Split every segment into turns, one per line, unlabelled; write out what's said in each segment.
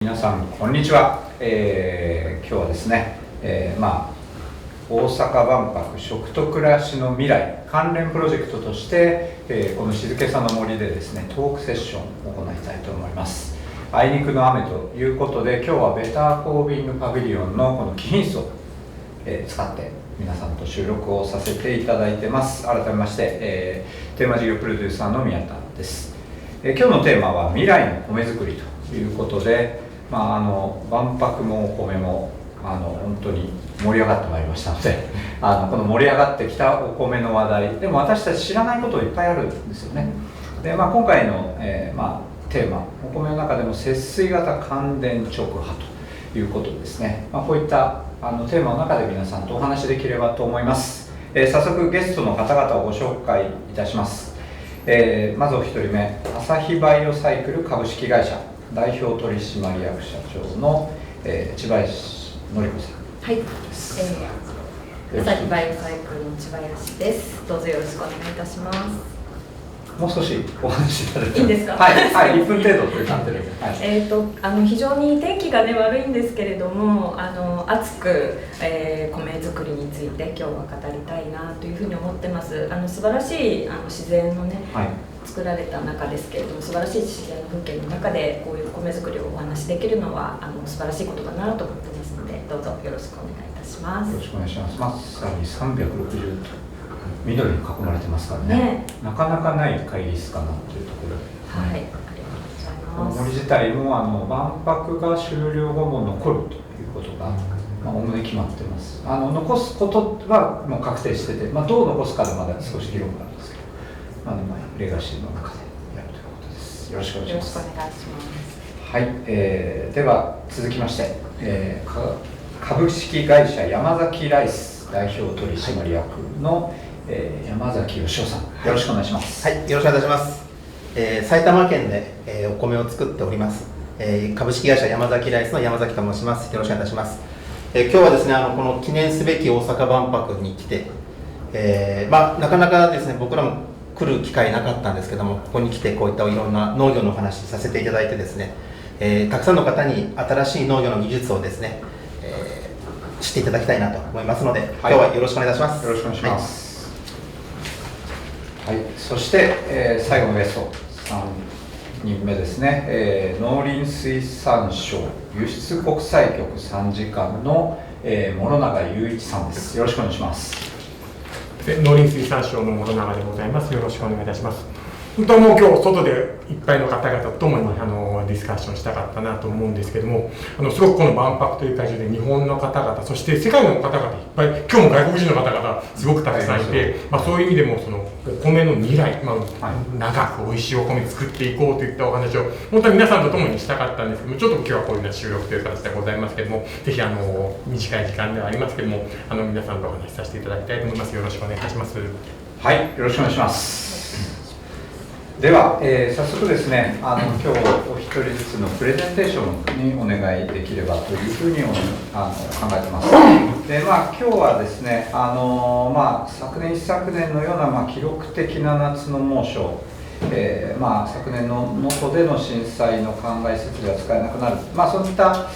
皆さんこんにちは。今日はですね、大阪万博食と暮らしの未来関連プロジェクトとして、この静けさの森でですねトークセッションを行いたいと思います。あいにくの雨ということで、今日はベターコービングパビリオンのこの貴賓室を、使って皆さんと収録をさせていただいてます。改めまして、テーマ事業プロデューサーの宮田です。今日のテーマは未来の米作りということで、万博もお米も本当に盛り上がってまいりましたのでこの盛り上がってきたお米の話題でも私たち知らないこといっぱいあるんですよね。で、今回の、テーマお米の中でも節水型乾電直波ということですね、こういったテーマの中で皆さんとお話しできればと思います。早速ゲストの方々をご紹介いたします。まずお一人目、朝日バイオサイクル株式会社代表取締役社長の、千林典子さん。
はい、朝日バイオサイクルの千林です。どうぞよろしくお願いいたします。
もう少しお話しいただいて
いいですか？
はい、1分程度という感じで、
非常に天気がね悪いんですけれども、熱く、米作りについて今日は語りたいなというふうに思ってます。素晴らしい自然のね、作られた中ですけれども、素晴らしい自然の風景の中でこういう米作りをお話しできるのは素晴らしいことかなと思ってますので、どうぞよろしくお願いいたします。
よろしくお願いします。まさに360度緑に囲まれてますからね、なかなかない会議室かなというところで、
はい、ありがとうございます。
この森自体も万博が終了後も残るということがおおむね決まってます。残すことはもう確定してて、どう残すかでまだ少し議論があるんですけど、レガシーの中でやるということです。よろしくお願いします。
よろしくお願いします。
はい、では続きまして、株式会社山崎ライス代表取締役の、山崎義夫さん、よろしくお願いします。
はい、よろしくお願いします。埼玉県で、お米を作っております、株式会社山崎ライスの山崎と申します。よろしくお願いいたします。今日はですね、この記念すべき大阪万博に来て、なかなかですね、僕らも来る機会なかったんですけども、ここに来てこういったいろんな農業のお話させていただいてですね、たくさんの方に新しい農業の技術をですね、知っていただきたいなと思いますので、今日はよろしくお願いいたします。
よろしくお願いします。はい、そして、最後のゲスト3人目ですね、農林水産省輸出国際局参事官の、諸永雄一さんです。よろしくお願いします。
農林水産省の諸永でございます。よろしくお願いいたします。本当はもう今日外でいっぱいの方々と共にディスカッションしたかったなと思うんですけども、すごくこの万博という会場で日本の方々、そして世界の方々いっぱい、今日も外国人の方々すごくたくさんいて、そういう意味でもそのお米の未来、長く美味しいお米作っていこうといったお話を本当は皆さんと共にしたかったんですけども、ちょっと今日はこういうような収録という形でございますけども、ぜひ短い時間ではありますけども皆さんとお話しさせていただきたいと思います。よろしくお願いいたします。
はい、よろしくお願いします。では、早速ですね、今日お一人ずつのプレゼンテーションにお願いできればというふうに考えてます。で、今日はですね、昨年一昨年のような、記録的な夏の猛暑、昨年の能登での震災の灌漑設備が使えなくなる、そういった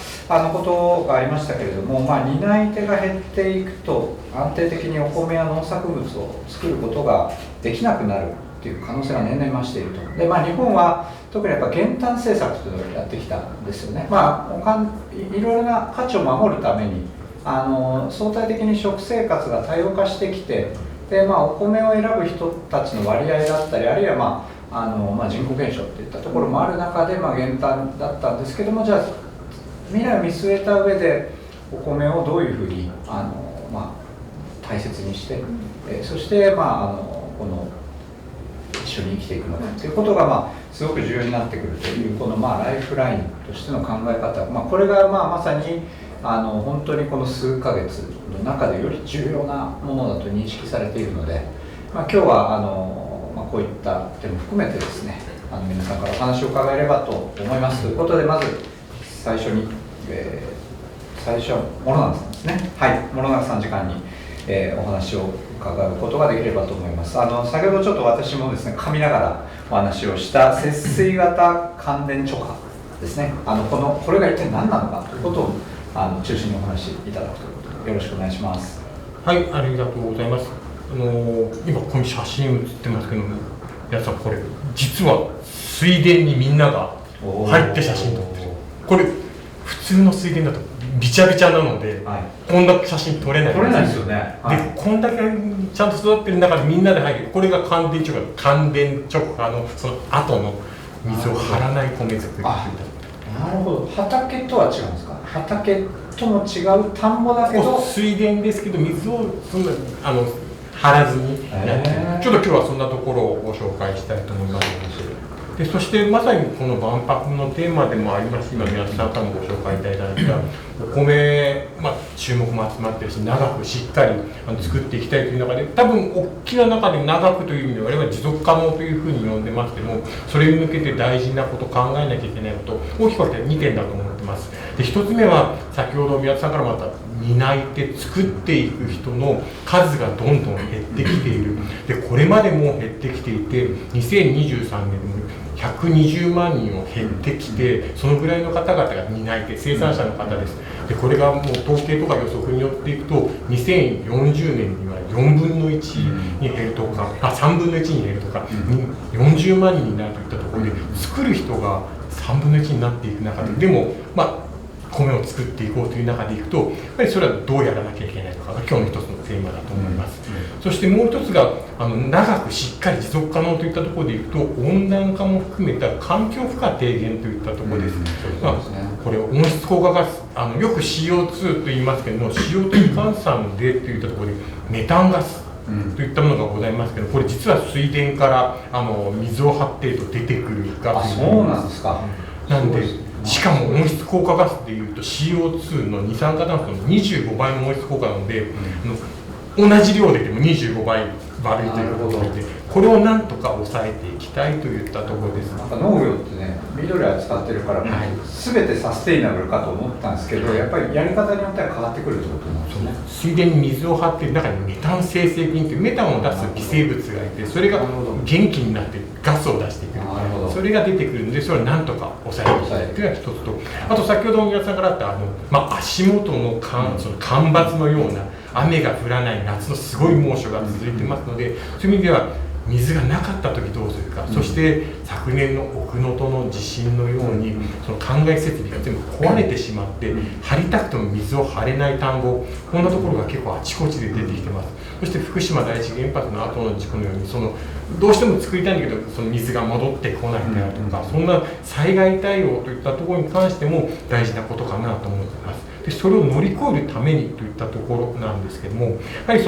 ことがありましたけれども、担い手が減っていくと安定的にお米や農作物を作ることができなくなるという可能性が年々増していると。で、日本は特にやっぱ減反政策というのをやってきたんですよね。いろいろな価値を守るために相対的に食生活が多様化してきて、で、お米を選ぶ人たちの割合だったり、あるいは人口減少といったところもある中で減反だったんですけども、じゃあ未来を見据えた上でお米をどういうふうに大切にして、そしてこの一緒に生きていくのかということがすごく重要になってくるという、このライフラインとしての考え方、これがまさに本当にこの数ヶ月の中でより重要なものだと認識されているので、今日はこういった点も含めてですね、皆さんからお話を伺えればと思います。ということで、まず最初は諸永さんですね。はい、諸永さん時間に、お話を伺うことができればと思います。先ほどちょっと私もですね噛みながらお話をした節水型乾電直波ですね、これが一体何なのかということを中心にお話しいただくということでよろしくお願いします。
はい、ありがとうございます。今ここに写真写ってますけども、皆さんこれ実は水田にみんなが入って写真撮ってる。これ普通の水田だとびちゃびちゃなので、
はい、
こんな写真撮れない
ですよね。
で、こんだけちゃんと育ってる中でみんなで入る。これが乾田直下のその後の水を張らない米作り。
なるほど。畑とは違うんですか。畑とも違う田んぼだけど
水田ですけど水をそんな張らずにやってる。ちょっと今日はそんなところをご紹介したいと思います。でそしてまさにこの万博のテーマでもありますし、今皆さんからもご紹介いただいたお米、注目も集まってるし、長くしっかり作っていきたいという中で、多分大きな中で長くという意味で我々持続可能というふうに呼んでますけども、それに向けて大事なこと、考えなきゃいけないこと、大きく分けて2点だと思ってます。で1つ目は先ほど宮田さんからまた担い手作っていく人の数がどんどん減ってきている。でこれまでも減ってきていて、2023年でも120万人を減ってきて、そのぐらいの方々が担い手、生産者の方です。でこれがもう統計とか予測によっていくと、2040年には4分の1に減るとか、3分の1に減るとか、40万人になるといったところで、作る人が3分の1になっていく中で、でも米を作っていこうという中でいくと、やっぱりそれはどうやらなきゃいけないのかが今日の一つのテーマだと思います。そしてもう一つが長くしっかり持続可能といったところでいくと、温暖化も含めた環境負荷低減といったところです。これ温室効果ガス、よく CO2 と言いますけれども、 CO2 換算でといったところでメタンガスといったものがございますけど、これ実は水田から水を張っていると出てくるガス
そうなんですか。
なんで、しかも温室効果ガスでいうと CO2 の二酸化炭素の25倍の温室効果なので、同じ量でも25倍悪いということで、これをなんとか抑えていきたいといったところです。
なんか農業ってね、緑扱ってるから、全てサステイナブルかと思ったんですけど、やっぱりやり方によっては変わってくるってことなんですね。
水田に水を張っている中にメタン生成菌というメタンを出す微生物がいて、それが元気になってガスを出してくる。それが出てくるので、それをなんとか抑えていくというのが一つと、あと先ほど宮田さんからあった足元のその干ばつのような雨が降らない夏のすごい猛暑が続いてますので、そういう意味では水がなかった時どうするか、そして昨年の奥能登の地震のようにその灌漑設備が全部壊れてしまって、張りたくても水を張れない田んぼ、こんなところが結構あちこちで出てきてます。そして福島第一原発の後の事故のように、どうしても作りたいんだけどその水が戻ってこないであるとか、そんな災害対応といったところに関しても大事なことかなと思っています。でそれを乗り越えるためにといったところなんですけども、やはり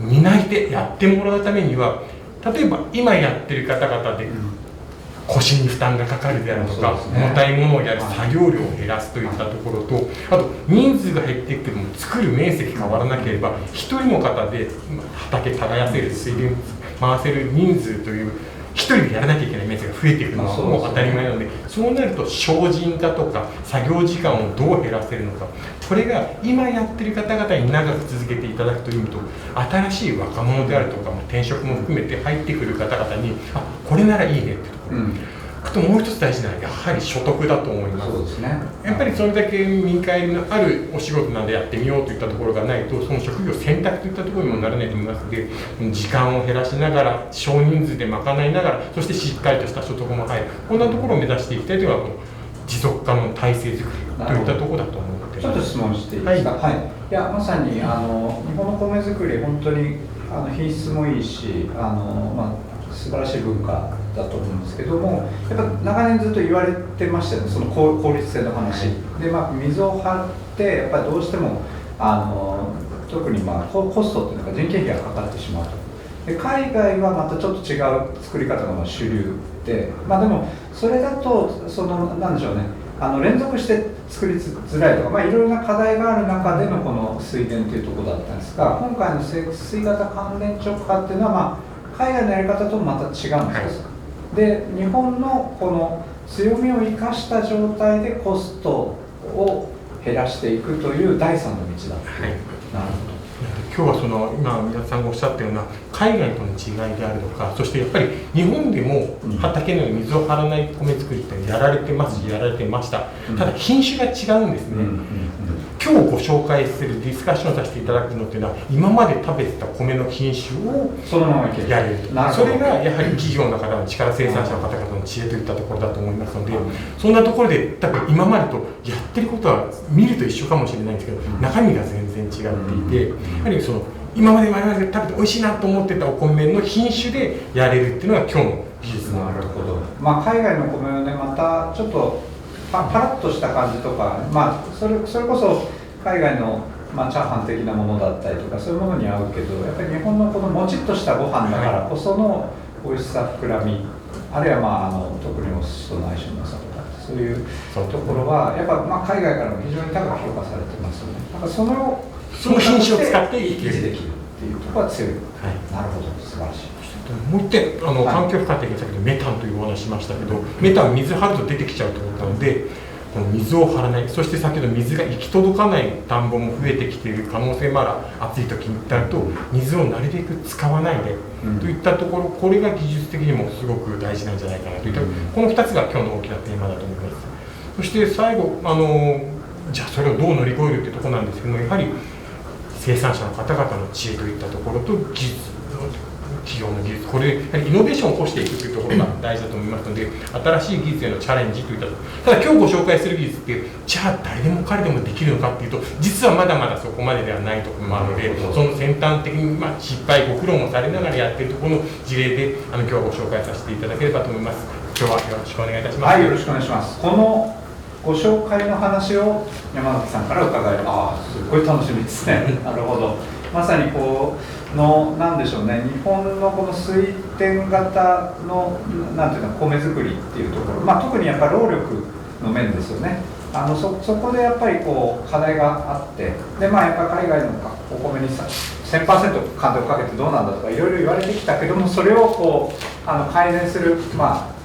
担い手やってもらうためには、例えば今やってる方々で腰に負担がかかるであるとか、重たいものをやる作業量を減らすといったところと、あと人数が減っていくけども作る面積変わらなければ、1人の方で畑耕せる、水田回せる人数という1人でやらなきゃいけない面積が増えていくのはもう当たり前なので、そうなると精進化とか作業時間をどう減らせるのか、これが今やってる方々に長く続けていただくという意味と、新しい若者であるとか転職も含めて入ってくる方々に、これならいいねっていうところ、あともう一つ大事なのはやはり所得だと思います。
そうですね。
やっぱりそれだけ見返りのあるお仕事なんでやってみようといったところがないと、その職業選択といったところにもならないと思いますので、時間を減らしながら少人数で賄いながら、そしてしっかりとした所得も入る、こんなところを目指していきたいというのが持続可能の体制づくりといったところだと思っています。
ちょっと質問していいですか。はい。いやまさに日本の米作り本当に品質もいいし素晴らしい文化だと思うんですけども、やっぱ長年ずっと言われてましたよね、その効率性の話で、水を張ってやっぱりどうしても特にコストっていうのが人件費がかかってしまうと。で海外はまたちょっと違う作り方が主流で、でもそれだとなんでしょうね、連続して作りづらいとか、いろいろな課題がある中でのこの水田というところだったんですが、今回の節水型乾田直下っていうのは海外のやり方ともまた違うんですか。で日本のこの強みを生かした状態でコストを減らしていくという第三の道だと。なるほど。
今日はその今皆さんがおっしゃったような海外との違いであるとか、そしてやっぱり日本でも畑の水を張らない米作りってやられてますし、やられてました。ただ品種が違うんですね。今日ご紹介するディスカッションさせていただくのっていうのは、今まで食べてた米の品種を
そのままいける
やれると。
なるほど。
それがやはり企業の方の力、生産者の方々の知恵といったところだと思いますので、そんなところで多分今までとやってることは見ると一緒かもしれないんですけど、中身が全然違っていて、やはりその今まで我々が食べて美味しいなと思ってたお米の品種でやれるっていうのが今日の技術
なるほど。まあ海外の米はね、またちょっとパラッとした感じとか、まあそれこそ海外のまあチャーハン的なものだったりとかそういうものに合うけど、やっぱり日本のこのもちっとしたご飯だからこその美味しさ、膨らみ、あるいはまあ特にお寿司との相性の良さとか、そういうところはやっぱまあ海外からも非常に高く評価されてますよね。だからその
品種を使って
維持できるっていうところが強い。なるほど、素晴らしい。
もう一点環境負荷的に先ほどメタンというお話しましたけど、メタンは水張ると出てきちゃうということなので、この水を張らない、そして先ほど水が行き届かない田んぼも増えてきている可能性もある暑い時になると、水をなるべく使わないで、といったところ、これが技術的にもすごく大事なんじゃないかなといった、この2つが今日の大きなテーマだと思います。そして最後じゃあそれをどう乗り越えるというところなんですけども、やはり生産者の方々の知恵といったところと技術、企業の技術、これでイノベーションを起こしていくというところが大事だと思いますので、新しい技術へのチャレンジといったところ、ただ今日ご紹介する技術って、じゃあ誰でも彼でもできるのかっていうと、実はまだまだそこまでではないところもあるので、その先端的に、失敗、ご苦労もされながらやっているところの事例で今日はご紹介させていただければと思います。今日はよろしくお願いいたします。
はい、よろしくお願いします。このご紹介の話を山崎さんから伺える。すごい楽しみですね。なるほど。まさになんでしょうね、日本のこの水田型のなんていうの米作りっていうところ、特にやっぱり労力の面ですよね。そこでやっぱり課題があって、でやっぱり海外のお米に 1000% 関税をかけてどうなんだとかいろいろ言われてきたけども、それを改善する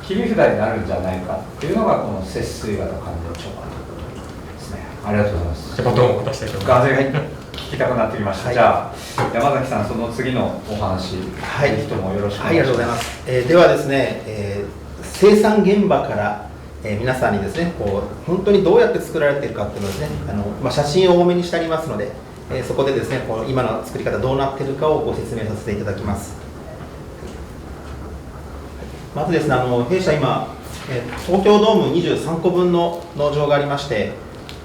切り札になるんじゃないかっていうのがこの節水型関連調和ということですね。ありがとうございます。
じゃあバトンを渡したいと思います。
聞きたくなってきました。じゃあ山崎さん、その次のお話、ぜひともよろしくお願いします。
ありがとうございます。ではですね、生産現場から、皆さんにですね、本当にどうやって作られているかっていうのをですね、写真を多めにしてありますので、そこでですね、今の作り方どうなっているかをご説明させていただきます。まずですね、弊社今、東京ドーム23個分の農場がありまして、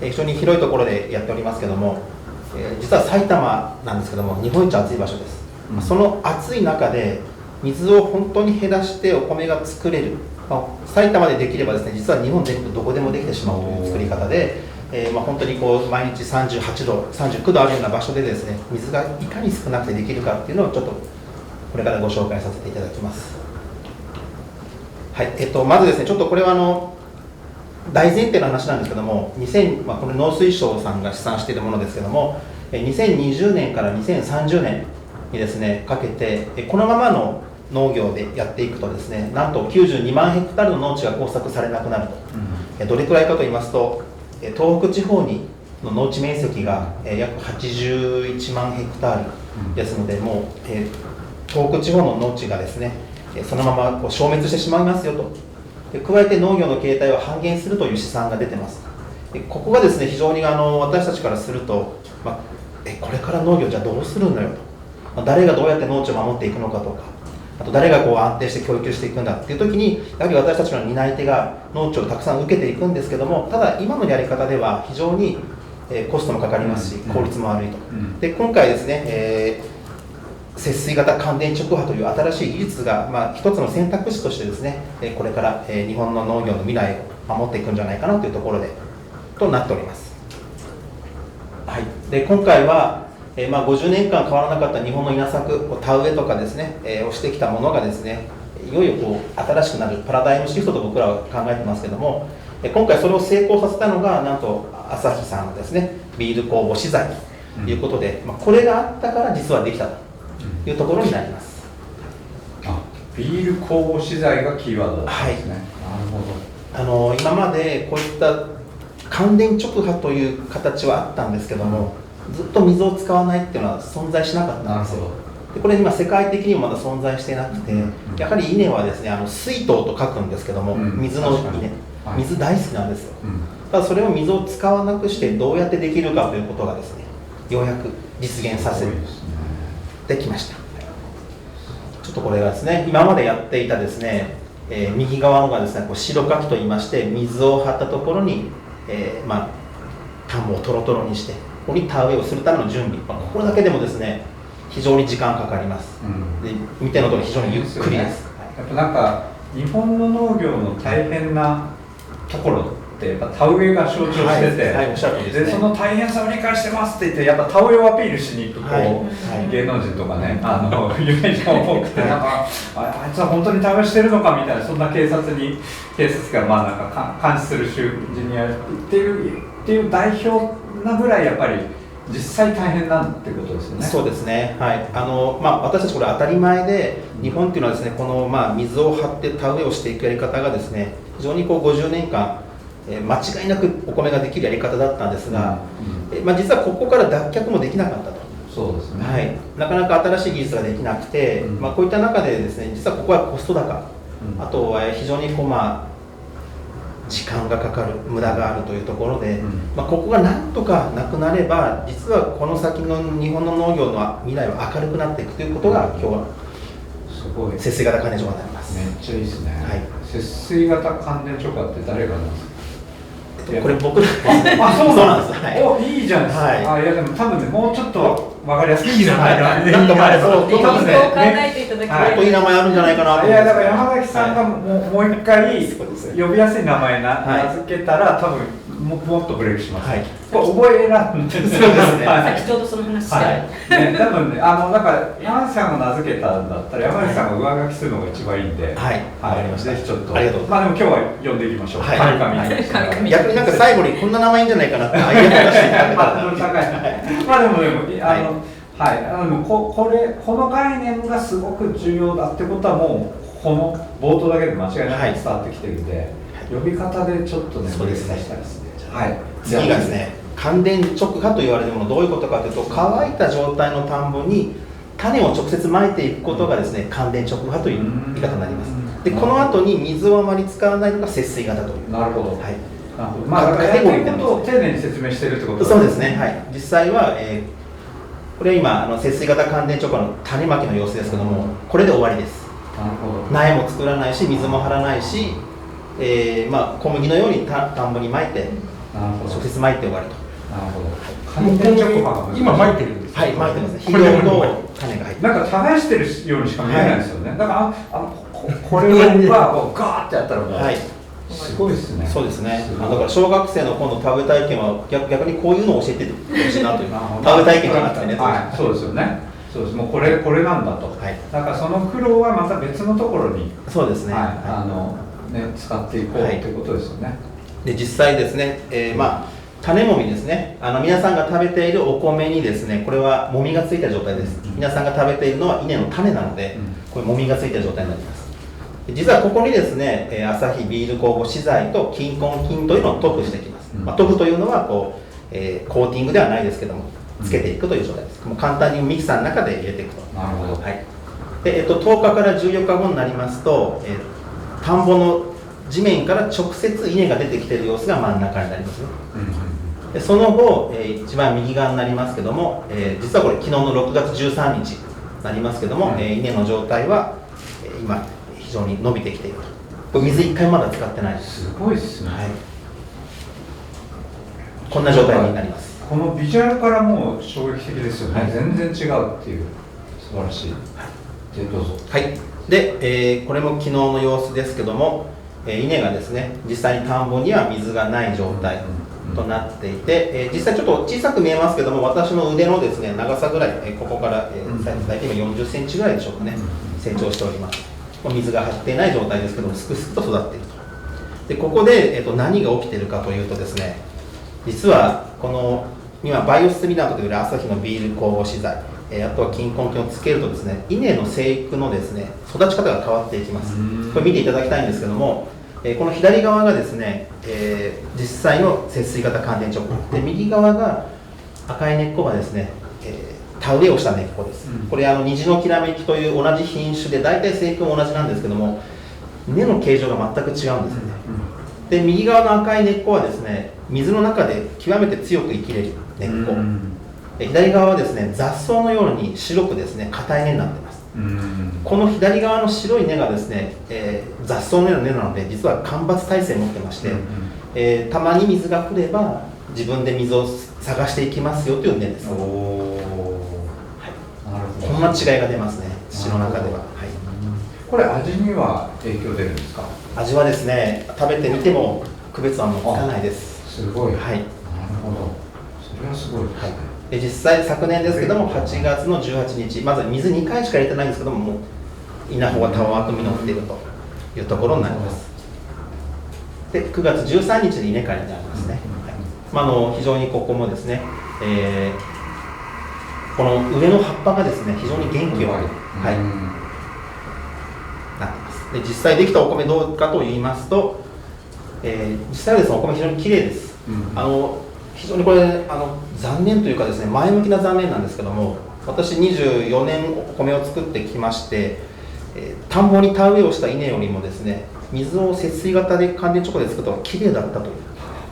非常に広いところでやっておりますけども、実は埼玉なんですけども、日本一暑い場所です。その暑い中で水を本当に減らしてお米が作れる、埼玉でできればですね、実は日本全国どこでもできてしまうという作り方で、本当に毎日38度、39度あるような場所でですね、水がいかに少なくてできるかっていうのをちょっとこれからご紹介させていただきます。はい、まずですね、ちょっとこれは大前提の話なんですけども、これ農水省さんが試算しているものですけども、2020年から2030年にですねかけて、このままの農業でやっていくとですね、なんと92万ヘクタールの農地が耕作されなくなると。どれくらいかと言いますと、東北地方の農地面積が約81万ヘクタールですので、もう東北地方の農地がですねそのまま消滅してしまいますよと。加えて農業の形態は半減するという試算が出てます。ここがですね非常に私たちからすると、これから農業じゃどうするんだよと、誰がどうやって農地を守っていくのかとか、あと誰が安定して教育していくんだっていう時に、やはり私たちの担い手が農地をたくさん受けていくんですけども、ただ今のやり方では非常にコストもかかりますし、効率も悪いと。で今回ですね、節水型乾電直波という新しい技術が、一つの選択肢としてですね、これから日本の農業の未来を守っていくんじゃないかなというところでとなっております。はい、で今回は、50年間変わらなかった日本の稲作、田植えとかですね、をしてきたものがですね、いよいよ新しくなるパラダイムシフトと僕らは考えてますけども、今回それを成功させたのがなんと朝日さんのですねビール酵母資材ということで、これがあったから実はできたというところになります。
ビール酵母資材がキーワードですね。
はい、
なるほど。
今までこういった乾電直波という形はあったんですけども、ずっと水を使わないっていうのは存在しなかったんですよ。でこれ今世界的にもまだ存在してなくて、やはり稲はですね水筒と書くんですけども、水の稲、水大好きなんですよ。ただそれを水を使わなくしてどうやってできるかということがですね、ようやく実現させてきました。ちょっとこれがですね、今までやっていたですね、右側のがですね、こう白かきといいまして、水を張ったところに、田んぼをトロトロにして、ここに田植えをするための準備、これだけでもですね、非常に時間かかります。で見ての通り非常にゆっくりです。
やっぱなんか日本の農業の大変なところってやっぱ田植えが象徴してて、
おっしゃる通りですね。
でその大変さを理解してますって言ってやっぱ田植えをアピールしに行く芸能人とかね、有名人が多くて、なんかあいつは本当に田植えしてるのかみたいな、そんな警察がまあなんか監視する衆ジニアっていう代表なぐらいやっぱり実際大変なんてことですよね。
そうですね。はい。私たちこれ当たり前で、日本っていうのはですね、この水を張って田植えをしていくやり方がですね、非常にこう50年間間違いなくお米ができるやり方だったんですが、実はここから脱却もできなかったと。
そうですね。
はい。なかなか新しい技術ができなくて、こういった中でですね、実はここはコスト高、あとは非常にこう時間がかかる、無駄があるというところで、ここがなんとかなくなれば、実はこの先の日本の農業の未来は明るくなっていくということが、今日は
すごい
節水型乾電除化になります。
めっちゃいいですね。
はい。
節水型乾電除化って誰がなんですか？
これ僕らですね。
そうなんです。
はい。
お、いいじゃないですか。いやでも多分ね、もうちょっとわかりやすい。
いい名前がね、
なんか
そう考えていただきたい。
もっといい名前あるんじゃないかなと。
いやだから山崎さんがもう一回呼びやすい名前名付けたら多分もっとブレイクします。これ覚えらんですね。
そうですね。
さっきちょうどその話して。
多分ね、なんか山崎さんが名付けたんだったら山崎さんが上書きするのが一番いいんで、
はい。わかりました。
ぜひちょっと。
ありがとう。
でも今日は呼んでいきましょう。
逆になんか最後にこんな名前いいんじゃないかなってアイデア出していただけたら。
高い。でもこの概念がすごく重要だってことはもうこの冒頭だけで間違いなく伝わってきてるんで、呼び方でちょっとね、
そうですね。
はい。
次がですね、乾電直下と言われるものどういうことかというと、乾いた状態の田んぼに種を直接まいていくことがですね、乾電直下という言い方になります。で、この後に水をあまり使わないのが節水型という。
なるほど。はい。
カテゴリー
でも丁寧に説明してるってことです
ね。そうですね。はい。実際は、これは今節水型乾電直下の種まきの様子ですけども、これで終わりです。
なるほど。
苗も作らないし、水も張らないし、小麦のように田んぼにまいて、直接まいて終わりと。
なるほど。乾電直下が
今まいてるんです。はい、まいてますね。肥料と種が入って。
なんか耕してるようにしか見えないですよね。だからこれはガーってやったらもう。はい。すごいですね。
そうですね。だから小学生の今度田植え体験は逆にこういうのを教えてほしいなという。田植え体験があったね。
はい。そうですよね。そうです。もうこれなんだと。はい。だからその苦労はまた別のところに。
そうですね。
使っていこうということですよね。
で実際ですね、種もみですね。皆さんが食べているお米にですね、これはもみがついた状態です。皆さんが食べているのは稲の種なので、これもみがついた状態になります。実はここにですね、アサヒビール酵母資材と菌根菌というのを塗布していきます。塗布というのはコーティングではないですけども、つけていくという状態です。もう簡単にミキサーの中で入れていくと。
なるほど。
はい。で、10日から14日後になりますと、田んぼの地面から直接稲が出てきている様子が真ん中になりますね。でその後、一番右側になりますけども、実はこれ昨日の6月13日になりますけども、稲の状態は、今非常に伸びてきていると。これ水1回まだ使ってないです。
すごいですね。はい。
こんな状態になります。
このビジュアルからもう衝撃的ですよね。全然違うっていう素晴らしい。でどうぞ。
はい。で、これも昨日の様子ですけども、稲がですね、実際に田んぼには水がない状態となっていて、実際ちょっと小さく見えますけども、私の腕のですね、長さぐらい、ここから、大体今40センチぐらいでしょうかね、成長しております。水が入っていない状態ですけども、すくすくと育っていると。で、ここで、何が起きているかというとですね、実はこの今バイオステミナートというアサヒのビール酵母資材、あとは菌根菌をつけるとですね、稲の生育のですね、育ち方が変わっていきます。これ見ていただきたいんですけども、この左側がですね、実際の節水型乾電直下で、右側が赤い根っこがですね、田植えをした根っこです、これ虹のきらめきという同じ品種で大体生育も同じなんですけども、根の形状が全く違うんですよね、で右側の赤い根っこはですね、水の中で極めて強く生きれる根っこ、左側はですね、雑草のように白くですね、硬い根になっています。この左側の白い根がですね、雑草のような根なので、実は間伐耐性を持ってまして、たまに水が降れば自分で水を探していきますよという根です。こんな違いが出ますね、土の中では。
これ味には影響出るんですか？
味はですね、食べてみても区別はもうつかないです。
すごい。
はい。
なるほど。それはすごいですね。
で実際昨年ですけども、8月の18日、まず水2回しか入れてないんですけども、もう稲穂がたわわく実っているというところになります。で9月13日に稲刈りになりますね。非常にここもですね、この上の葉っぱがですね、非常に元気をある、なっています。で実際できたお米どうかと言いますと、実際はですね、お米非常に綺麗です。非常にこれ残念というかですね、前向きな残念なんですけども、私24年お米を作ってきまして、田んぼに田植えをした稲よりもですね、水を節水型で乾電直で作った方が綺麗だったという。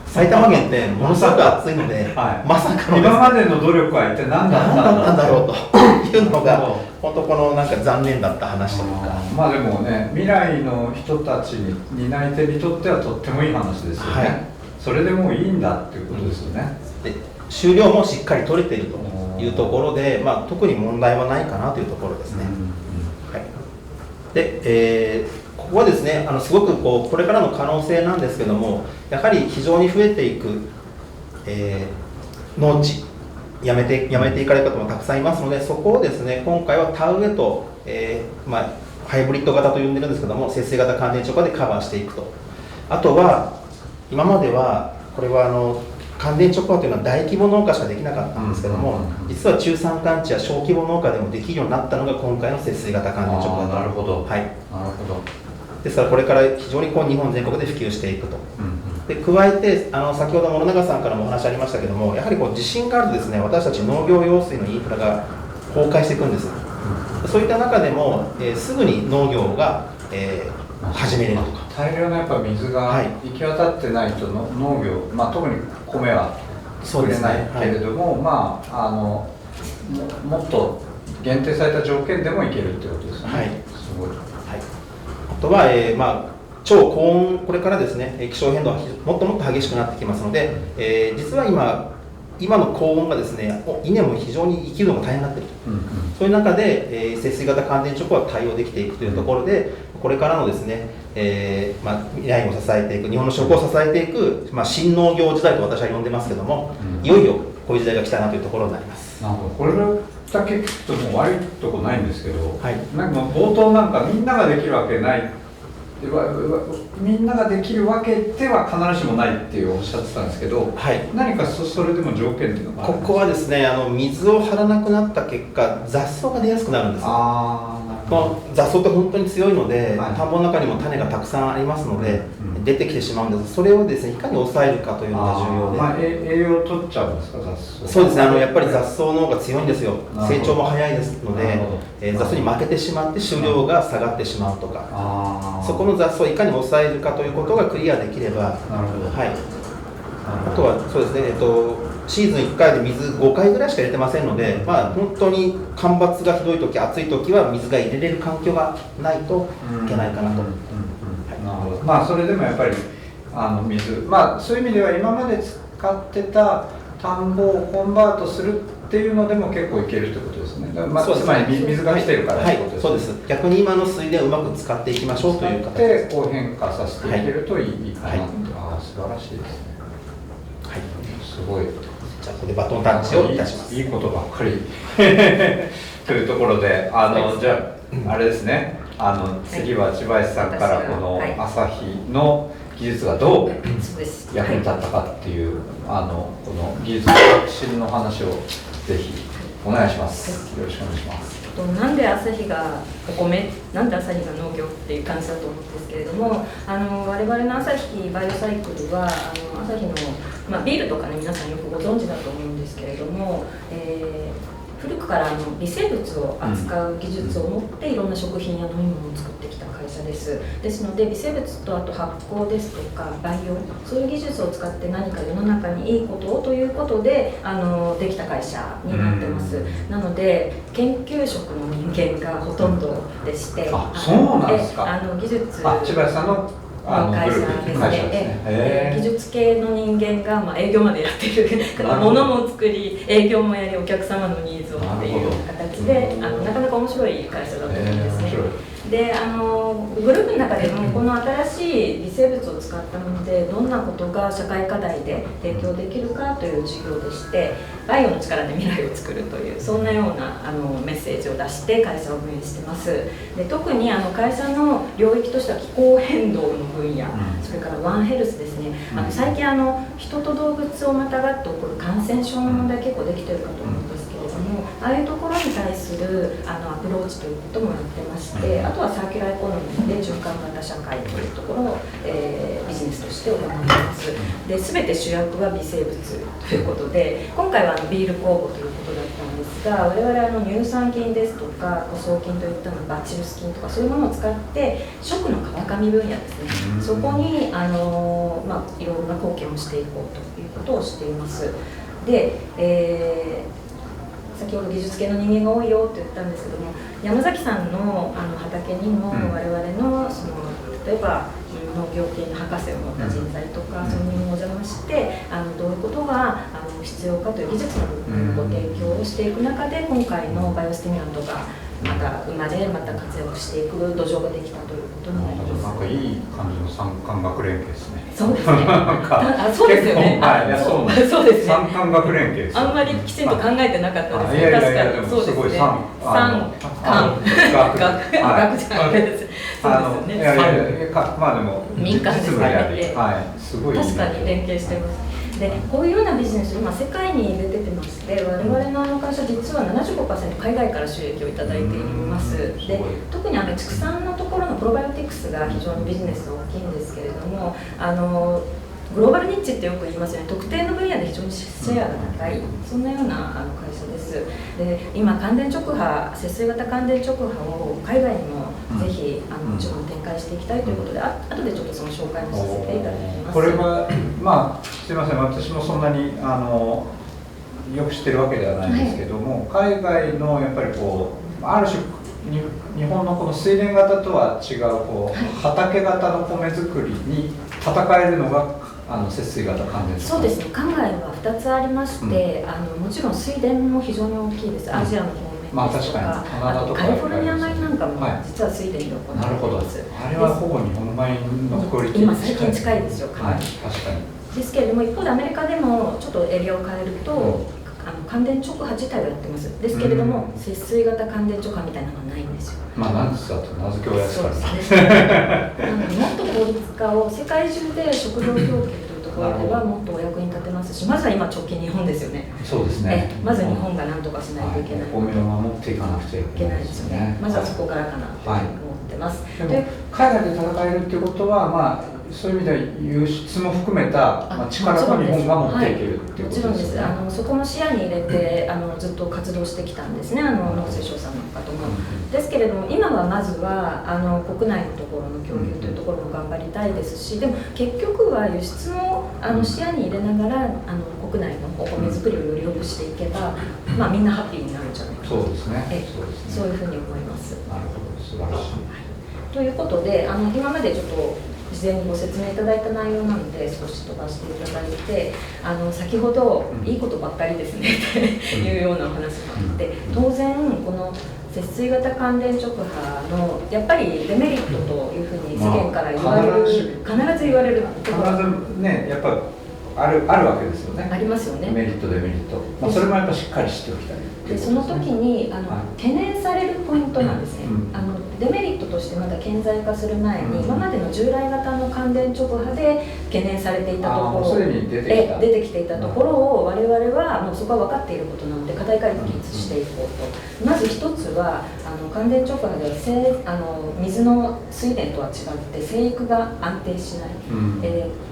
埼玉県ってものすごく暑いので、まさかの
今までの努力は一体何だったんだ
ろうというのが、本当このなんか残念だった話というか。
でもね、未来の人たちに担い手にとってはとってもいい話ですよね。それでもういいんだっていうことですよね。
で収量もしっかり取れているというところで、特に問題はないかなというところですね。で、ここはですね、すごくこれからの可能性なんですけども、やはり非常に増えていく、農地、やめていかれる方もたくさんいますので、そこをですね、今回は田植えと、ハイブリッド型と呼んでるんですけども、節水型乾電直下でカバーしていくと。あとは今まではこれは乾電直下というのは大規模農家しかできなかったんですけども、実は中山間地や小規模農家でもできるようになったのが今回の節水型乾電直下。
なるほど。
はい。
なるほど。
ですからこれから非常に日本全国で普及していくと。で加えて先ほど諸永さんからもお話ありましたけども、やはり地震があるとですね、私たち農業用水のインフラが崩壊していくんです。そういった中でも、すぐに農業が、始めれるとか。
大量のやっぱ水が行き渡ってないと農業、特に米は作れないけれども、もっと限定された条件でもいけるってことですね。すごい。あとは、超高温、これからですね、気象変動がもっともっと激しくなってきますので、実は今の高温がですね、稲も非常に生きるのが大変になっていると、そういう中で、節水型乾電直下は対応できていくというところで、これからのですね、未来を支えていく、日本の食を支えていく、新農業時代と私は呼んでますけども、いよいよこういう時代が来たなというところになります。なるほど。これだけ聞くともう悪いとこないんですけど、なんか冒頭なんかみんなができるわけない、みんなができるわけでは必ずしもないっておっしゃってたんですけど、何かそれでも条件っていうのがあるんですか？
ここはですね、水を張らなくなった結果、雑草が出やすくなるんです。雑草って本当に強いので、田んぼの中にも種がたくさんありますので、出てきてしまうんです。それをですね、いかに抑えるかというのが重要で、
栄養を取っちゃうんですか、雑草？
そうですね、やっぱり雑草の方が強いんですよ。成長も早いですので、雑草に負けてしまって収量が下がってしまうとか、そこの雑草をいかに抑えるかということがクリアできれば、あとはそうですね、シーズン1回で水5回ぐらいしか入れてませんので、本当に干ばつがひどいとき、暑いときは水が入れれる環境がないといけないかなと。
それでもやっぱり水、そういう意味では今まで使ってた田んぼをコンバートするっていうのでも結構いけるってことですね。つまり水が来てるからってことですね。
そうです。逆に今の水田をうまく使っていきましょうという形で
変化させていけるといいかなと。素晴らしいですね。すごい。
じゃあここでバトンタッチをいたします。
いいことばっかりというところで、じゃああれですね。次は千林さんからこの朝日の技術がどう役に立ったかっていうこの技術の革新の話をぜひお願いします。よろしくお願いします。
なんで朝日がお米、なんで朝日が農業っていう感じだと思うんですけれども、我々の朝日バイオサイクルは朝日のビールとかね皆さんよくご存知だと思うんですけれども、古くから微生物を扱う技術を持っていろんな食品や飲み物を作ってきた会社です。ですので微生物とあと発酵ですとか培養、そういう技術を使って何か世の中にいいことをということでできた会社になってます。なので研究職の人間がほとんどでして、
そうなんですか。
技術
千葉さんの
会社ですね。技術系の人間が、営業までやってる物も作り営業もやりお客様のニーズをっていう形でなかなか面白い会社だと思うんですね。でグループの中でもこの新しい微生物を使ったものでどんなことが社会課題で提供できるかという授業でして、バイオの力で未来を作るというそんなようなメッセージを出して会社を運営してます。で特に会社の領域としては気候変動の分野、それからワンヘルスですね。最近人と動物をまたがって起こる感染症の問題結構できてるかと思うんですけれども、ああいうところに対するアプローチということもやってまして、あとはサーキュラーエコノミーで循環型社会というところを、ビジネスとして行っています。で全て主役は微生物ということで、今回はビール酵母ということだったんですが、我々乳酸菌ですとか古草菌といったバチルス菌とかそういうものを使って食の川上分野ですね、そこにいろんな貢献をしていこうということをしています。で、先ほど技術系の人間が多いよって言ったんですけども、山崎さんの畑にも我々の例えば農業系の博士を持った人材とか、そういうのにお邪魔してどういうことが必要かという技術の部分をご提供をしていく中で、今回のバイオスティミュラントがまた生まれまた活躍していく土壌ができたということになります。
なんかいい感じの産官学連携ですね。
そうですね。そうですよね。そうですね。
産官学連携です。
あんまりきちんと考えてなかったですね。確かにそうですね。産官学じゃないです。そうですね。
まあでも
民間ですね。
すごい
確かに連携してます。でこういうようなビジネス今世界に出ててまして、我々の会社実は 75% 海外から収益をいただいています。で特に畜産のところのプロバイオティクスが非常にビジネス大きいんですけれども、グローバルニッチってよく言いますよね。特定の分野で非常にシェアが高い、そんなような会社です。で今乾電直波、節水型乾電直波を海外にもぜひもちろん展開していきたいということで、後でちょっとその紹介もさせていただきます。
これはすいません、私もそんなによく知ってるわけではないんですけども、海外のやっぱりある種日本のこの水田型とは違う畑型の米作りに戦えるのが節水型乾電。
そうですね。海外は2つありまして、もちろん水田も非常に大きいです。アジアの方面ですとか、あとカリフォルニア米なんかも実は水田で行われています。
あれはほぼ日本米のクオリティ
今最近近いですよ。
確かに。
ですけれども、一方でアメリカでもちょっとエリアを変えると、乾電直波自体はやってます。ですけれども、節水型乾電直波みたいなのはないんですよ。
なんですかと名付け親ですから。
そうですね。もっと効率化を世界中で食料供給というところではもっとお役に立てますし、まずは今直近日本ですよね。
そうですね。
まず日本が何とかしないといけない。
お米を守っていかなくちゃいけないですよね。
まずはそこからかなと思ってます。
で海外で戦えるっていうことはそういう意味では輸出も含めた力を日本が持っていけるっていうことですよね。もちろんです。そこも視野に入れてずっと活動してきたんですね。農水省さんの方も。ですけれども今はまずは国内のところの供給というところも頑張りたいですし、でも結局は輸出も視野に入れながら国内のお米作りをより良くしていけば、みんなハッピーになるんじゃないかな。そうですね。
そういうふうに思います。
なるほど、素晴らしい。
ということで今までちょっと事前にご説明いただいた内容なので少し飛ばしていただいて、先ほどいいことばっかりですねっていうようなお話があって、当然この節水型乾電直波のやっぱりデメリットというふうに世間から言われる、必ず言われるところ
必ずね、やっぱあるわけですよね。
ありますよね。
メリットデメリット、それもやっぱしっかり知っておきたい。
でその時に懸念されるポイントなんですね。デメリットとしてまだ顕在化する前に、
うん、
今までの従来型の感電直波で懸念されていたところ
すでに出てき
ていたところを我々はもうそこは分かっていることなので課題解決していこうと、まず一つは感電直波では水の水田とは違って生育が安定しない、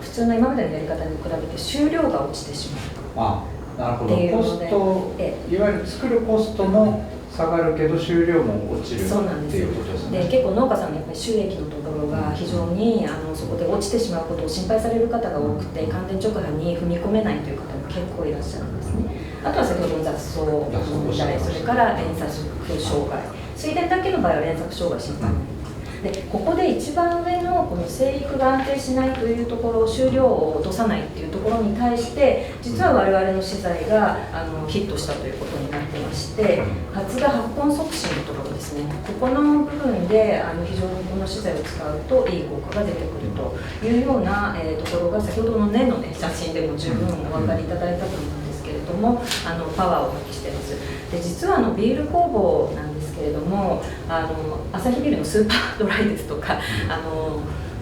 普通の今までのやり方に比べて収量が落ちてしまう。
なるほど。コスト、いわゆる作るコストも下がるけど収量も落ちるっていうことですね。
で結構農家さんのやっぱり収益のところが非常にそこで落ちてしまうことを心配される方が多くて、感電直波に踏み込めないという方も結構いらっしゃるんですね。あとは先ほどの雑草の問題、それから連作障害、水田だけの場合は連作障害心配ない。でここで一番上のこの生育が安定しないというところ、収量を落とさないっていうところに対して実は我々の資材がヒットしたということになってまして、発芽発根促進のところですね、ここの部分で非常にこの資材を使うといい効果が出てくるというような、ところが先ほどの根の、写真でも十分お分かりいただいたと思うんですけれども、パワーを発揮しています。で実はビール工房なんですけれども、アサヒビールのスーパードライですとか、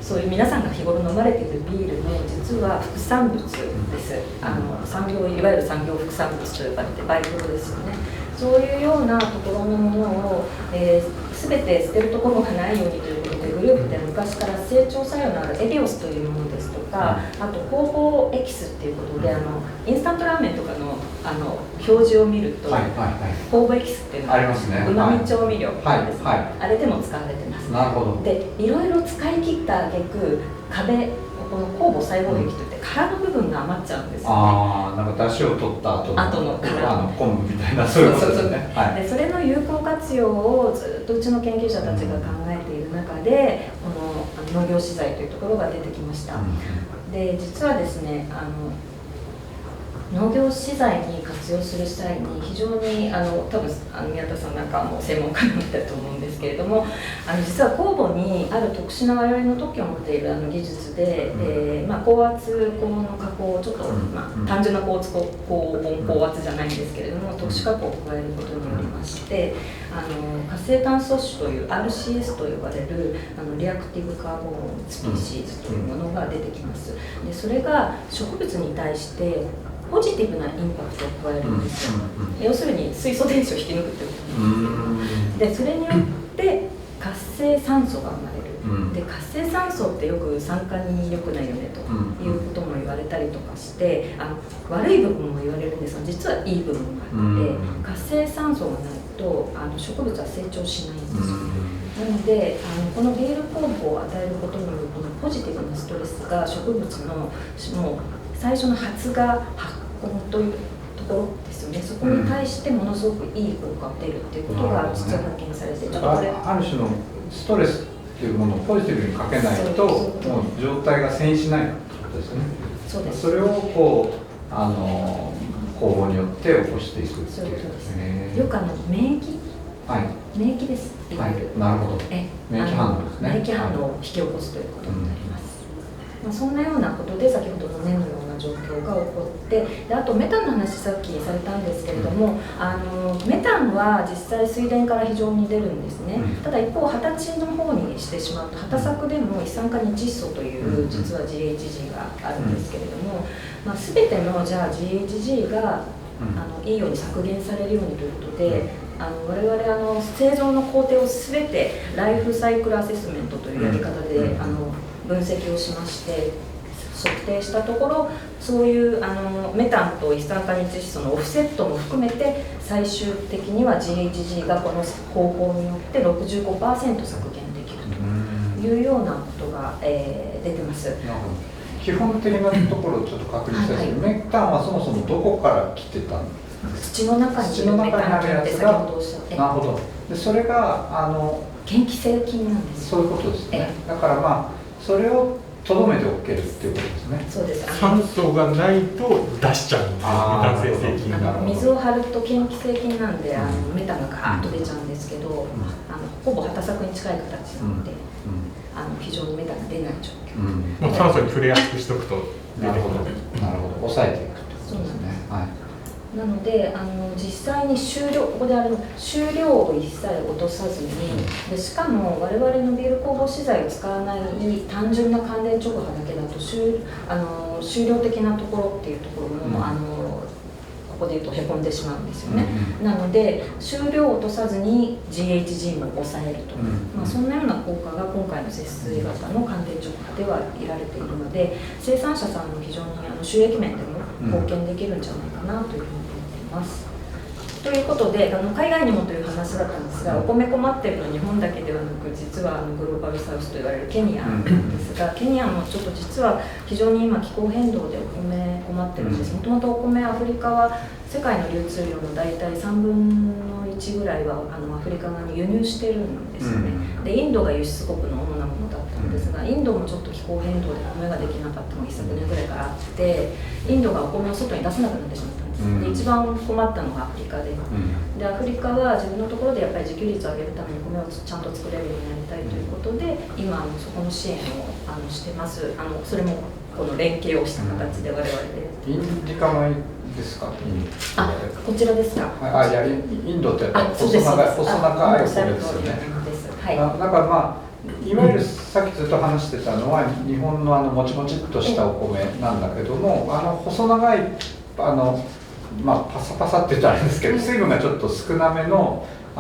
そういう皆さんが日頃飲まれているビールの実は副産物です。いわゆる産業副産物と呼ばれてバイプロですよね。そういうようなところのものを、全て捨てるところがないようにということで、グループで昔から成長作用のあるエビオスというものですとか、あと酵母エキスっていうことでインスタントラーメンとかの表示を見ると、酵母エキスっていうのはうまみ調味料なんですね、あれでも使われてます。
なるほど。
でいろいろ使い切った挙句この酵母細胞壁といって殻の部分が余っちゃうんですよね。
なんか出汁を取った後の
殻
昆布みたいな、そういうことですね。
でそれの有効活用をずっとうちの研究者たちが考えている中で、この農業資材というところが出てきました。で実はですね、農業資材に活用する際に非常に多分宮田さんなんかも専門家なんだと思うんですけれども、実は酵母にある特殊な我々の特許を持っている技術で、高圧高温の加工をちょっと、単純な高圧じゃないんですけれども、特殊加工を加えることによりまして活性炭素種という RCS と呼ばれるリアクティブカーボンスピーシーズというものが出てきます。でそれが植物に対してポジティブなインパクトを加えるんですよ。要するに水素電子を引き抜くということなんですけど、でそれによって活性酸素が生まれる。で活性酸素ってよく酸化に良くないよねということも言われたりとかして、悪い部分も言われるんですが、実はいい部分があって、活性酸素がないと植物は成長しないんですよ。なのでこのビール酵母を与えることによるこのポジティブなストレスが植物のもう最初の発芽発根というところですよね。そこに対してものすごくいい効果が出るっていうことが実は発見されて、
ある種のストレスっていうものをポジティブにかけないともう状態が遷移しないってことですよね。
そうです。
それを酵母によって起こしていくっていうですね。
よく免疫です。
なるほど。免疫反応ですね。
免疫反応を引き起こすということになります。そんなようなことで先ほどの根のような状況が起こって、であとメタンの話さっきされたんですけれども、メタンは実際水田から非常に出るんですね。ただ一方畑地の方にしてしまうと畑作でも一酸化二窒素という実は GHG があるんですけれども、全てのじゃあ GHG がいいように削減されるようにということで、我々製造の工程を全てライフサイクルアセスメントというやり方で分析をしまして測定したところ、そういうメタンと一酸化二窒素のオフセットも含めて最終的には GHG がこの方法によって 65% 削減できるというようなことが、出てます。
基本的なところをちょっと確認したいですけど、メタンはそもそもどこから来てたんですか？
土の中にメタン菌って先ほどおっしゃって、
なるほど。でそれが
嫌気性菌なんです。
そういうことですね。だからそれをとどめておけるっていうことですね。
そうです。
酸素がないと出しちゃうんですよ、メタン生成菌が。
水を張ると嫌気性菌なんでメタンがガーッと出ちゃうんですけど、ほぼ畑作に近い形なので、非常にメタンが出ない状況。
もう酸素に触れやすくしておくと出てくる。
なるほど。抑えていくってことですね。
なので実際にここで収量を一切落とさずに、でしかも我々のビール酵母資材を使わない単純な乾電直波だけだと収量的なところっていうところも、ここで言うとへこんでしまうんですよね、なので収量を落とさずに GHG も抑えると、そんなような効果が今回の節水型の乾電直波では得られているので、生産者さんも非常に収益面でも貢献できるんじゃないかなというふうに思っています。ということで海外にもという話だったんですが、お米困っているのは日本だけではなく、実はグローバルサウスと言われるケニアなんですが、ケニアもちょっと実は非常に今気候変動でお米困ってるんです。もともとお米、アフリカは世界の流通量の大体3分の1ぐらいはアフリカ側に輸入してるんですよね。でインドが輸出国の主なものだったんですが、インドもちょっと気候変動で米ができなかったのが一昨年ぐらいからあって、インドがお米を外に出せなくなってしまったんです。で一番困ったのがアフリカで、アフリカは自分のところでやっぱり自給率を上げるために米をちゃんと作れるようになりたいということで、今そこの支援をしてます。それもこの連携をした形で我々で。
インディカ米ですか？
こちらですか？
インドって細長い米ですよね。だからいわゆるさっきずっと話してたのは日本のもちもちっとしたお米なんだけども、細長いパサパサって言ったらあれですけど、水分がちょっと少なめのお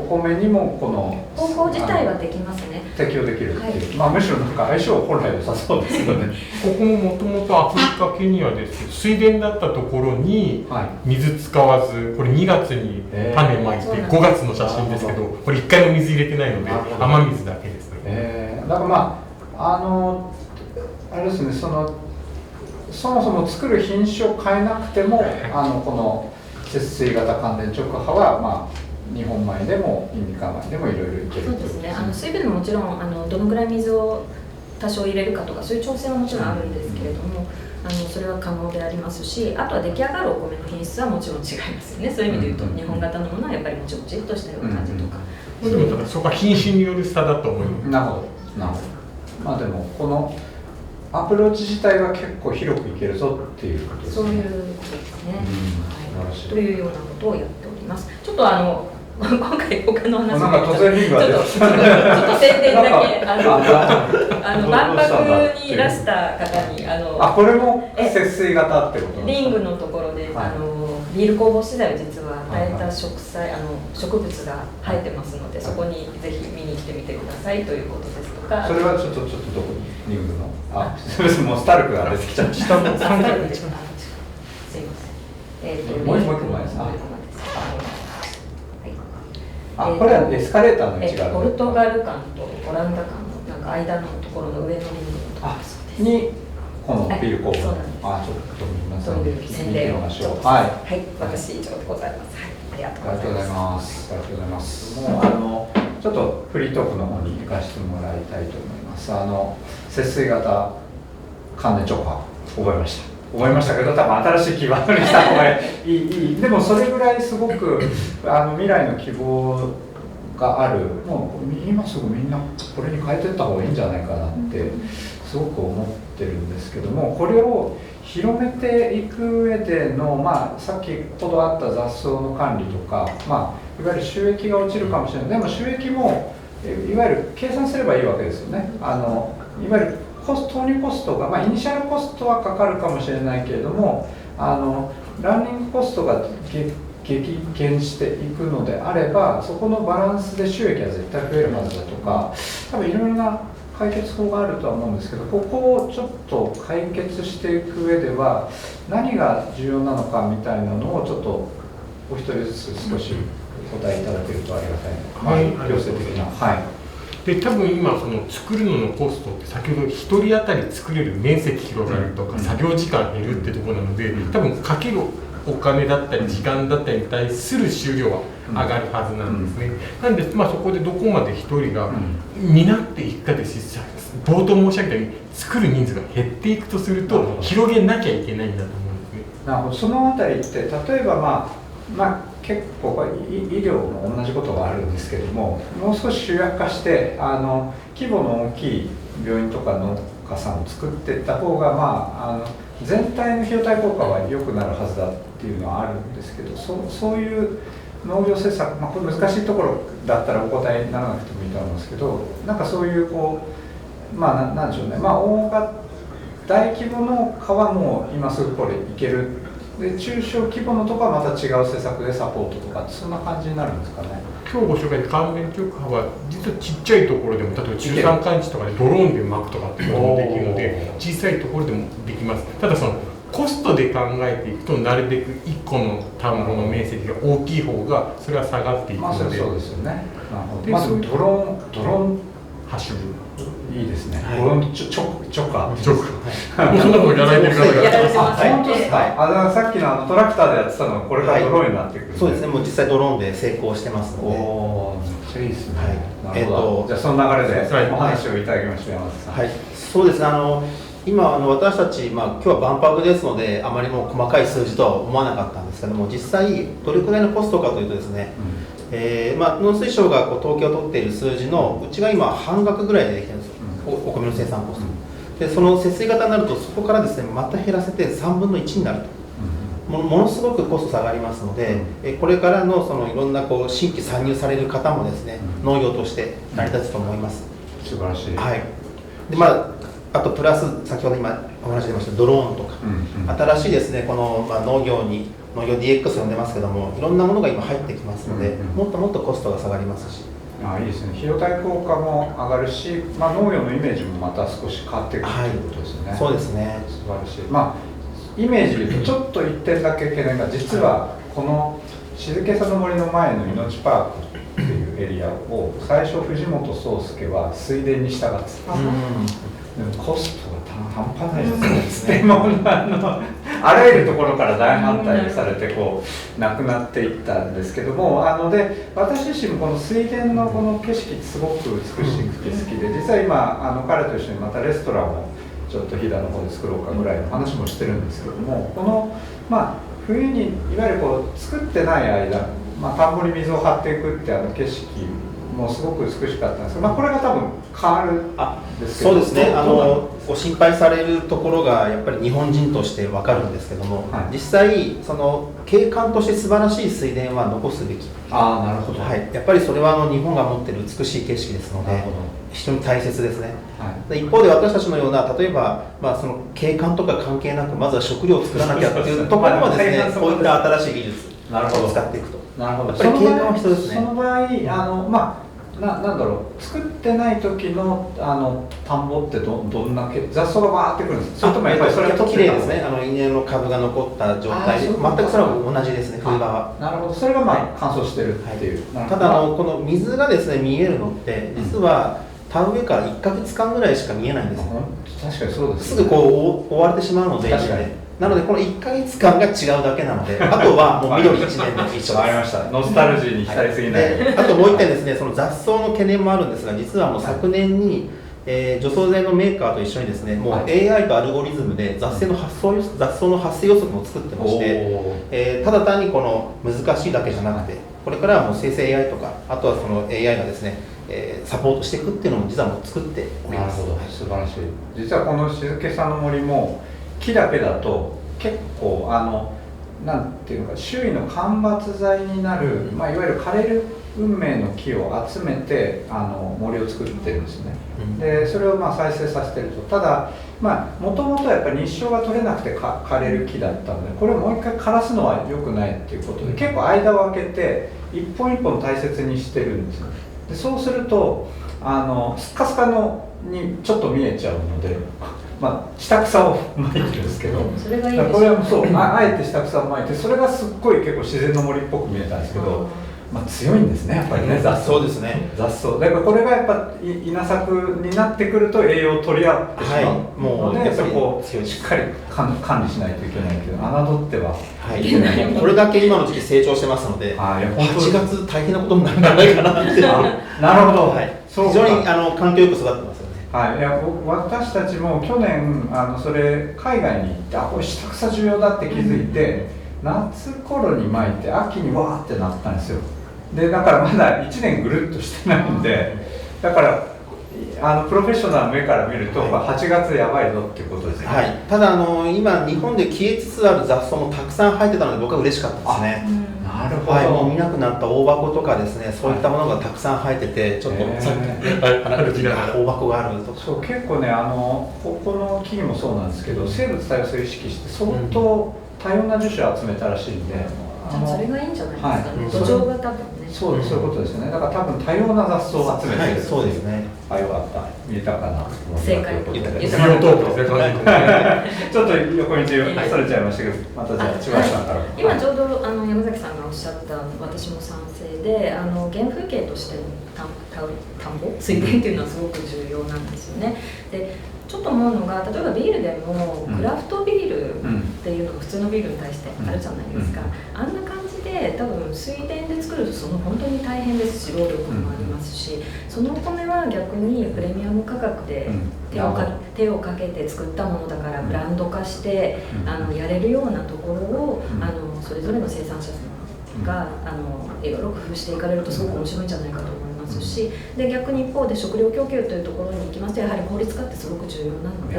米にもこの
方法自体はできますね。
適用できるっていう、むしろなんか相性本来良さそうですよね。
ここももともとアフリカ、ケニアですけど、水田だったところに水使わず、これ2月に種まいて、5月の写真ですけど、これ1回も水入れてないので、雨水だけですね。
だからあれですね、そもそも作る品種を変えなくても、この節水型乾電直波は、日本米でもインディカ米でもいろいろいける。
そうですね。水分ももちろんどのぐらい水を多少入れるかとかそういう調整はもちろんあるんですけれども、それは可能でありますし、あとは出来上がるお米の品質はもちろん違いますよね。そういう意味で言うと、日本型のものはやっぱりもちもちっとしたような感じとか。
でもただそこは品種による差だと思います。
なるほど。でもこのアプローチ自体は結構広くいけるぞっていうことですね。
そういうことですね。というようなことをやっております。ちょっと今回他の話
なんか突然リングが出てきた。
ちょっと宣伝だけ万博にいらした方に
これも節水型ってこと
リングのところでビール酵母資材を実は与えた植物が生えてますので、そこにぜひ見に来てみてくださいということですとか。
それはちょっとどこにリングのもうスタルクが出てきちゃった。すいません。もう一個前です。これはエスカレーターの位置がある。
ポルトガル間とオランダ間のなんか間のところの上のリングのところ
にこのビール酵母。
そうなんです。
ちょっと皆さん
見てみましょう。はい、私以上でございます。ありがとうございます。
ありがとうございます。もうちょっとフリートークの方に行かせてもらいたいと思います。節水型乾電直波覚えましたけど、多分新しいキーワードにした方がいい。でもそれぐらいすごく未来の希望がある。もう今すぐみんなこれに変えていった方がいいんじゃないかなってすごく思ってるんですけども、これを広めていく上での、さっきほどあった雑草の管理とか、いわゆる収益が落ちるかもしれない。でも収益もいわゆる計算すればいいわけですよね。いわゆる投入コストが、イニシャルコストはかかるかもしれないけれども、ランニングコストが激減していくのであれば、そこのバランスで収益は絶対増えるはずだとか、多分いろいろな解決法があるとは思うんですけど、ここをちょっと解決していく上では何が重要なのかみたいなのをちょっとお一人ずつ少しお答えいただけるとありがたいので、強制的な。
で多分今作るののコストって先ほど1人当たり作れる面積広がるとか、作業時間減るってところなので、多分かけるお金だったり時間だったりに対する収量は上がるはずなんですね。なんでそこでどこまで1人が担っていくかで冒頭申し上げたように作る人数が減っていくとすると広げなきゃいけないんだと思うんですね。
なるほど。そのあたりって例えば結構医療も同じことがあるんですけども、もう少し集約化して規模の大きい病院とか農家さんを作っていった方が全体の費用対効果は良くなるはずだっていうのはあるんですけど、そういう農業政策、これ難しいところだったらお答えにならなくてもいいと思うんですけど、なんかそういうなんでしょうね、大規模の科はもう今すぐこれいける、で中小規模のとこはまた違う施策でサポートとか、そんな感じになるんですかね。
今日ご紹介した関連直波は実はちっちゃいところでも、例えば中山間地とかでドローンで巻くとかっていうこともできるので、小さいところでもできます。ただそのコストで考えていくと、なるべく1個の田んぼの面積が大きい方がそれは下がっていくので、
そうですよね。
で
まずドローン
ハッシュ
いいですね。
はい
ドローンチョカ。
もうそんなことやられてる方が
やられてます
本当ですか。だからさっきのトラクターでやってたのがこれからドローンになってくる。
そうですね、もう実際ドローンで成功してますので。
おー、めっちゃいいですね。
はい
なるほど。じゃあその流れで
はい
お話をいただきましょう、山田さん。
はい、そうですね、今私たち、今日は万博ですので、あまりもう細かい数字とは思わなかったんですけども、実際、どれくらいのコストかというとですね、農水省が統計を取っている数字のうちが今、半額ぐらいでできてるんですよ、お米の生産コスト。でその節水型になると、そこからですねまた減らせて3分の1になると、ものすごくコスト下がりますので、これからのいろんな新規参入される方もですね、農業として成り立つと思います。
素晴らしい。
はいであとプラス、先ほど今お話出ましたドローンとか、新しいですね、この、農業 DX 呼んでますけども、いろんなものが今入ってきますので、もっともっとコストが下がりますし。
いいですね。費用対効果も上がるし、農業のイメージもまた少し変わってくるということですよね。
そうですね。
素晴らしい。イメージで言うとちょっと一点だけ懸念が、実はこの静けさの森の前の命パークっていうエリアを最初藤本壮介は水田に従ってた。でもコストが半端ないですね。もあらゆるところから大反対されてなくなっていったんですけども、で私自身もこの水田のこの景色すごく美しくて好きで、実は今彼と一緒にまたレストランをちょっと飛騨の方で作ろうかぐらいの話もしてるんですけども、この冬にいわゆる作ってない間、田んぼに水を張っていくって景色もすごく美しかったんですけど、これが多分変わるんですけど。
そうですね、ご心配されるところがやっぱり日本人として分かるんですけども、実際景観として素晴らしい水田は残すべき。
なるほど。
やっぱりそれは日本が持っている美しい景色ですので、非常に大切ですね。一方で私たちのような、例えば、その景観とか関係なく、まずは食料を作らなきゃっていうところはですね、こういった新しい技術を使っていくと。
なるほど。
やっぱり景観は必要ですね。
その場合、なんだろう、作ってない時の田んぼってどんな雑草がバーってくるんですか。それともやっぱりそれと
綺麗ですね。稲の株が残った状態で、全くそれは同じですね、冬場は。
なるほど。それが乾燥してるっていう。
ただこの水がですね見えるのって実は田植えから1ヶ月間ぐらいしか見えないんですよ。
確かにそうです。
すぐ追われてしまうので、なのでこの1ヶ月間が違うだけなので、あとはもう緑1年で一緒です。
わかりました。ノスタルジーに浸りすぎない。
あともう1点ですね、その雑草の懸念もあるんですが、実はもう昨年に除草剤のメーカーと一緒にですね、もう AI とアルゴリズムで雑草の発生予測も作ってまして、ただ単にこの難しいだけじゃなくて、これからはもう生成 AI とか、あとはその AI がですね、サポートしていくっていうのも実はもう作っております。
なるほど、素晴らしい。実はこの静けさの森も木だけだと結構なんていうのか、周囲の間伐材になる、いわゆる枯れる運命の木を集めて森を作ってるんですね。でそれを再生させてると、ただもともとやっぱり日照が取れなくて枯れる木だったので、これをもう一回枯らすのは良くないっていうことで、結構間を空けて一本一本大切にしてるんですよ。でそうするとスッカスカのにちょっと見えちゃうので、下草を巻いてるんですけど、
それがいいですね。
これはそう、あえて下草を巻いて、それがすっごい結構自然の森っぽく見えたんですけど、強いんですね、やっぱりね、雑草。
そうですね。
雑草。だからこれがやっぱ稲作になってくると栄養を取り合ってしまうので、そこをしっかり管理しないといけないけど、侮ってはいけない。
これだけ今の時期成長してますので、8月大変なことになるんじゃないかなって。
なるほど。
非常に環境よく育ってますよね。
いや私たちも去年それ海外に行って、これ下草重要だって気づいて、夏頃に巻いて秋にわーってなったんですよ。でだからまだ1年ぐるっとしてないんで、だからプロフェッショナルの目から見ると、8月やばいぞっていうことですね。
はい、ただ今日本で消えつつある雑草もたくさん生えてたので僕は嬉しかったですね。
なるほど、
はい、もう見なくなった大箱とかですね、そういったものがたくさん生えてて、ちょっとさっき大箱があるとか。
そう、結構ね、ここの木々もそうなんですけど、生物多様性を意識して相当多様な樹種を集めたらしいんで、
それがいいんじゃないですかね、
はい、
土壌が多分ね。
そういうことですよね。だから多分多様な雑草を集めてる、
はい、そうですね。
よかった、豊かな
正解、
ビオトープですね。
ちょっと横にそれちゃいましたけど、またじゃあ千葉さんから。
今ちょうど山崎さんがおっしゃった私も賛成で、原風景としての田んぼ水田っていうのはすごく重要なんですよね。でちょっと思うのが、例えばビールでもクラフトビールっていうのが普通のビールに対してあるじゃないですか。あんな感じで多分水田で作ると本当に大変ですし、労力もありますし、そのお米は逆にプレミアム価格で手をかけて作ったものだからブランド化してやれるようなところをそれぞれの生産者さんがいろいろ工夫していかれるとすごく面白いんじゃないかと思いますし、で逆に一方で食料供給というところに行きますと、やはり効率化ってすごく重要なの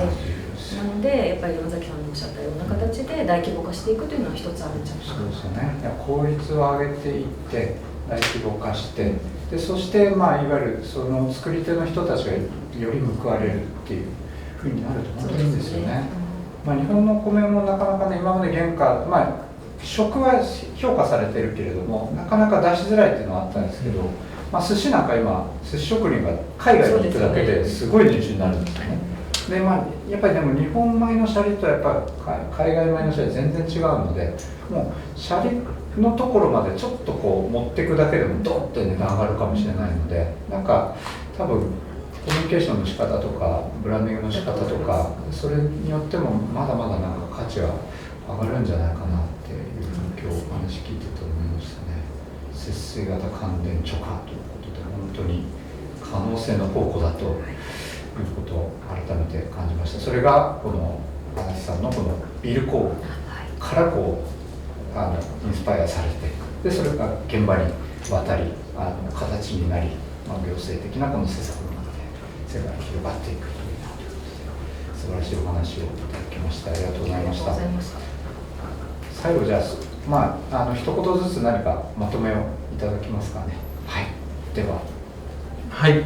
で、やっぱり山崎さんのおっしゃったような形で大規模化していくというのは一つあるんじゃないかな。
そうですよね。効率を上げていって大規模化して、でそしていわゆるその作り手の人たちがより報われるっていうふうになると本当にいいですよね。日本の米もなかなかね、今まで原価、食は評価されてるけれどもなかなか出しづらいっていうのはあったんですけど、寿司なんか今寿司職人が海外に行くだけですごい人種になるんですよね。でやっぱりでも日本米のシャリとやっぱ海外米のシャリ全然違うので、もうシャリのところまでちょっと持っていくだけでもドンって値段上がるかもしれないので、なんか多分コミュニケーションの仕方とかブランディングの仕方とか、それによってもまだまだなんか価値は上がるんじゃないかなっていうふうに今日お話聞いてて思いましたね。節水型乾電貯化ということで本当に可能性の宝庫だということを改めて感じました。それがこの足立さんのこのビール工房からインスパイアされて、でそれが現場に渡り形になり、行政的なこの施策の中で世界に広がっていくという素晴らしいお話をいただきました。ありがとうございました。最後じゃあ一言ずつ何かまとめをいただきますかね。はい。では。はい。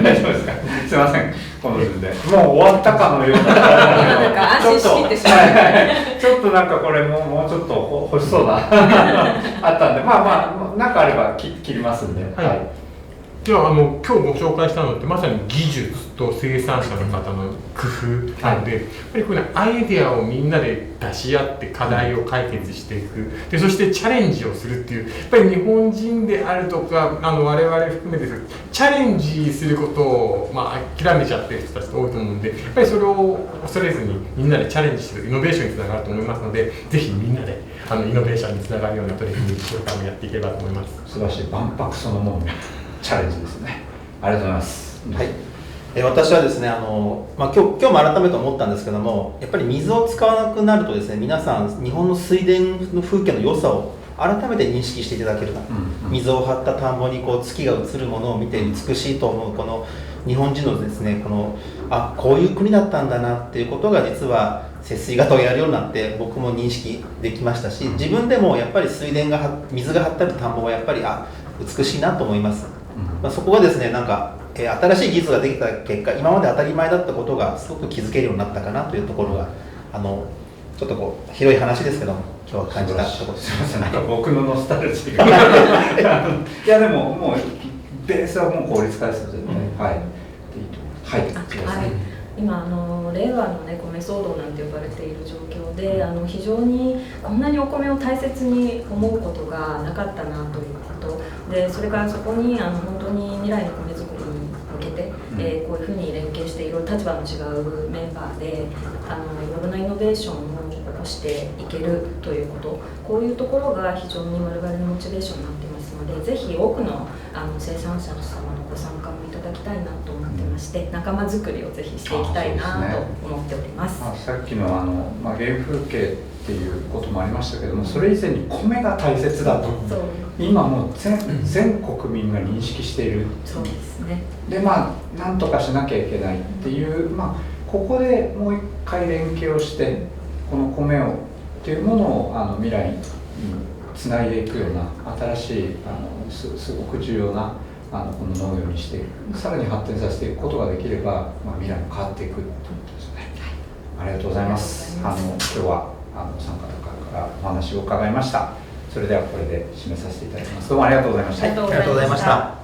大丈夫ですか。すいません。この順でもう終わったかのような。
なんか安心しきってしまう。
ちょっとなんかこれもうちょっと欲しそうなあったんで、なんかあれば切りますんで。はい。
では今日ご紹介したのってまさに技術と生産者の方の工夫なので、やっぱりこのアイデアをみんなで出し合って課題を解決していく、でそしてチャレンジをするっていう、やっぱり日本人であるとか我々含めてチャレンジすることを、諦めちゃってる人たちって多いと思うんで、やっぱりそれを恐れずにみんなでチャレンジするイノベーションにつながると思いますので、ぜひみんなでイノベーションにつながるような取り組みこれからもやっていければと思います。
素晴らしい、万博そのものチャレンジですね。ありがとうございます。
はい。私はですね、今日も改めて思ったんですけども、やっぱり水を使わなくなるとですね、皆さん日本の水田の風景の良さを改めて認識していただけるな、水を張った田んぼに月が映るものを見て美しいと思うこの日本人のですね、こういう国だったんだなっていうことが実は節水型をやるようになって僕も認識できましたし、自分でもやっぱり水が張ってある田んぼはやっぱり美しいなと思います。そこがですね、新しい技術ができた結果、今まで当たり前だったことがすごく気づけるようになったかなというところがちょっと広い話ですけども今日は感じたところです。
すみません、なんか僕のノスタルジーがいやでももうベースはもう効率化ですよね。はい。
今令和の米騒動なんて呼ばれている状況で非常にこんなにお米を大切に思うことがなかったなということで、それからそこに本当に未来の米作りに向けて、こういうふうに連携していろいろ立場の違うメンバーでいろいろなイノベーションを起をしていけるということ、こういうところが非常に我々のモチベーションになっていますので、ぜひ多くの生産者様のご参加もいただきたいなと思ってまして、仲間づくりをぜひしていきたいなと思っております。
さっきの原風景っていうこともありましたけども、それ以前に米が大切だと、今もう全国民が認識している。
そうですね。
でなんとかしなきゃいけないっていう、ここでもう一回連携をしてこの米をっていうものを未来につないでいくような新しいすごく重要なこの農業にしていく、さらに発展させていくことができれば、未来も変わっていくということですね。ありがとうございます。今日はお三方からお話を伺いました。それではこれで締めさせていただきます。どうもありがとうございました。
ありがとうございました。